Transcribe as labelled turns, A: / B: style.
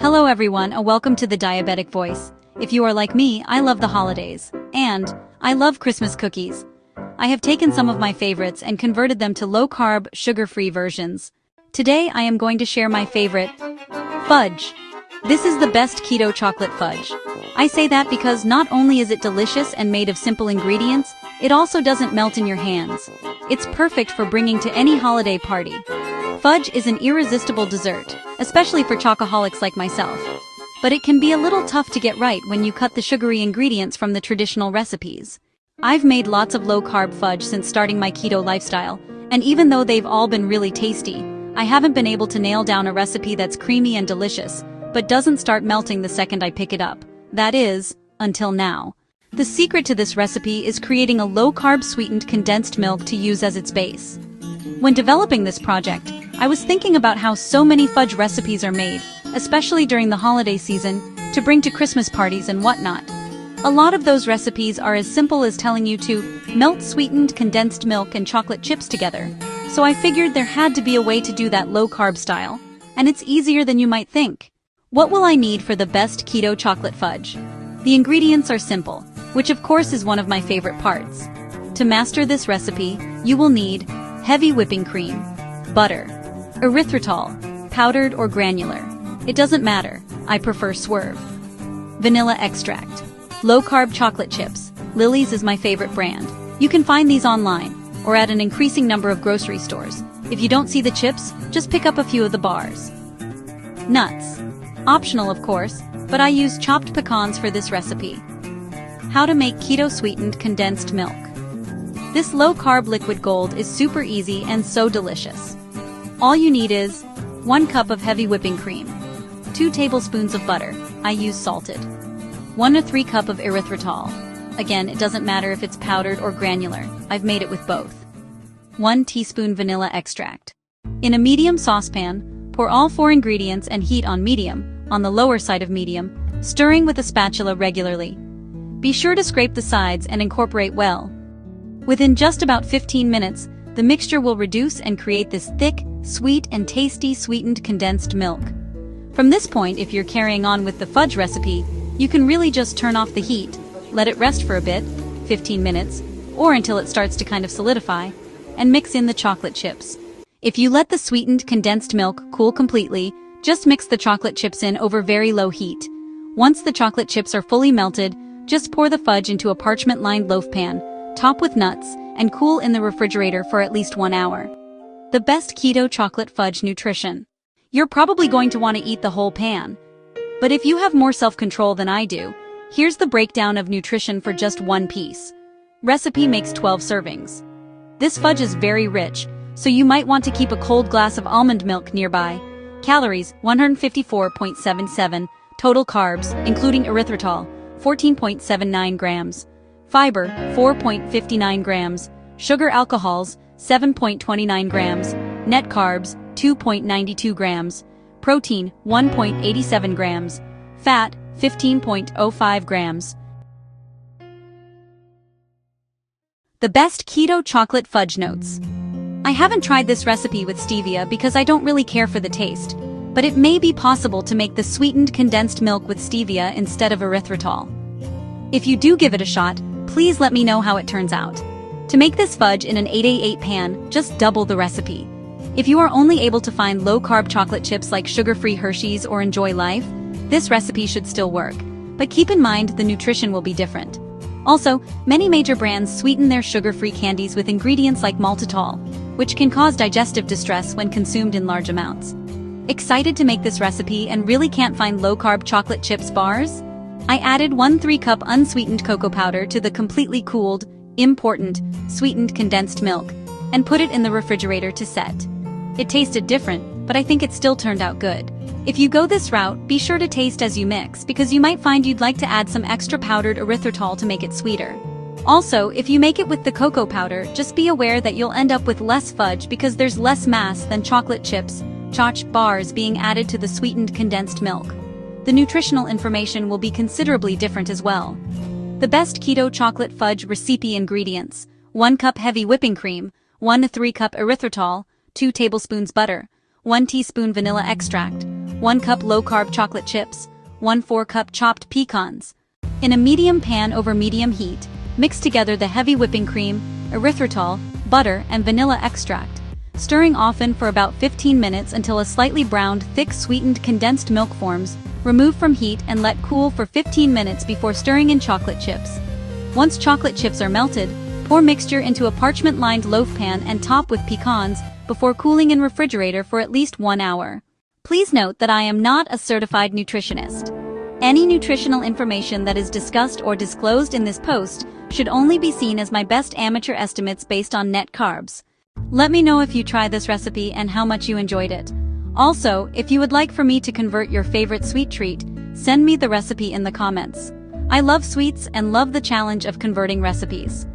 A: Hello everyone, and welcome to the Diabetic Voice. If you are like me, I love the holidays. And I love Christmas cookies. I have taken some of my favorites and converted them to low-carb, sugar-free versions. Today I am going to share my favorite, Fudge. This is the best keto chocolate fudge. I say that because not only is it delicious and made of simple ingredients, it also doesn't melt in your hands. It's perfect for bringing to any holiday party. Fudge is an irresistible dessert, especially for chocoholics like myself. But it can be a little tough to get right when you cut the sugary ingredients from the traditional recipes. I've made lots of low-carb fudge since starting my keto lifestyle, and even though they've all been really tasty, I haven't been able to nail down a recipe that's creamy and delicious, but doesn't start melting the second I pick it up. That is, until now. The secret to this recipe is creating a low-carb sweetened condensed milk to use as its base. When developing this project, I was thinking about how so many fudge recipes are made, especially during the holiday season, to bring to Christmas parties and whatnot. A lot of those recipes are as simple as telling you to melt sweetened condensed milk and chocolate chips together, so I figured there had to be a way to do that low-carb style, and it's easier than you might think. What will I need for the best keto chocolate fudge? The ingredients are simple, which of course is one of my favorite parts. To master this recipe, you will need heavy whipping cream, butter, erythritol, powdered or granular. It doesn't matter, I prefer Swerve. Vanilla extract, low-carb chocolate chips. Lily's is my favorite brand. You can find these online, or at an increasing number of grocery stores. If you don't see the chips, just pick up a few of the bars. Nuts. Optional of course, but I use chopped pecans for this recipe. How to make keto sweetened condensed milk. This low-carb liquid gold is super easy and so delicious. All you need is 1 cup of heavy whipping cream, 2 tablespoons of butter, I use salted, 1 to 3 cup of erythritol. Again, it doesn't matter if it's powdered or granular, I've made it with both. 1 teaspoon vanilla extract. In a medium saucepan, pour all 4 ingredients and heat on medium, on the lower side of medium, stirring with a spatula regularly. Be sure to scrape the sides and incorporate well. Within just about 15 minutes, the mixture will reduce and create this thick, sweet and tasty sweetened condensed milk. From this point, if you're carrying on with the fudge recipe, you can really just turn off the heat, let it rest for a bit, 15 minutes, or until it starts to kind of solidify, and mix in the chocolate chips. If you let the sweetened condensed milk cool completely, just mix the chocolate chips in over very low heat. Once the chocolate chips are fully melted, just pour the fudge into a parchment-lined loaf pan, top with nuts, and cool in the refrigerator for at least 1 hour. The best keto chocolate fudge nutrition. You're probably going to want to eat the whole pan. But if you have more self-control than I do, here's the breakdown of nutrition for just 1 piece. Recipe makes 12 servings. This fudge is very rich, so you might want to keep a cold glass of almond milk nearby. Calories, 154.77. Total carbs, including erythritol, 14.79 grams. Fiber, 4.59 grams. Sugar alcohols, 7.29 grams. Net carbs, 2.92 grams. Protein, 1.87 grams. Fat, 15.05 grams. The best keto chocolate fudge notes. I haven't tried this recipe with stevia because I don't really care for the taste, but it may be possible to make the sweetened condensed milk with stevia instead of erythritol. If you do give it a shot, please let me know how it turns out. To make this fudge in an 8A8 pan, just double the recipe. If you are only able to find low-carb chocolate chips like sugar-free Hershey's or Enjoy Life, this recipe should still work. But keep in mind the nutrition will be different. Also, many major brands sweeten their sugar-free candies with ingredients like maltitol, which can cause digestive distress when consumed in large amounts. Excited to make this recipe and really can't find low-carb chocolate chips bars? I added 1 3-cup unsweetened cocoa powder to the completely cooled, important, sweetened condensed milk, and put it in the refrigerator to set. It tasted different, but I think it still turned out good. If you go this route, be sure to taste as you mix because you might find you'd like to add some extra powdered erythritol to make it sweeter. Also, if you make it with the cocoa powder, just be aware that you'll end up with less fudge because there's less mass than chocolate chips, choch bars being added to the sweetened condensed milk. The nutritional information will be considerably different as well. The best keto chocolate fudge recipe ingredients: 1 cup heavy whipping cream, 1 to 3 cup erythritol, 2 tablespoons butter, 1 teaspoon vanilla extract, 1 cup low-carb chocolate chips, 1/4 cup chopped pecans. In a medium pan over medium heat, mix together the heavy whipping cream, erythritol, butter, and vanilla extract, stirring often for about 15 minutes until a slightly browned, thick sweetened condensed milk forms. Remove from heat and let cool for 15 minutes before stirring in chocolate chips. Once chocolate chips are melted, pour mixture into a parchment-lined loaf pan and top with pecans before cooling in refrigerator for at least 1 hour. Please note that I am not a certified nutritionist. Any nutritional information that is discussed or disclosed in this post should only be seen as my best amateur estimates based on net carbs. Let me know if you try this recipe and how much you enjoyed it. Also, if you would like for me to convert your favorite sweet treat, send me the recipe in the comments. I love sweets and love the challenge of converting recipes.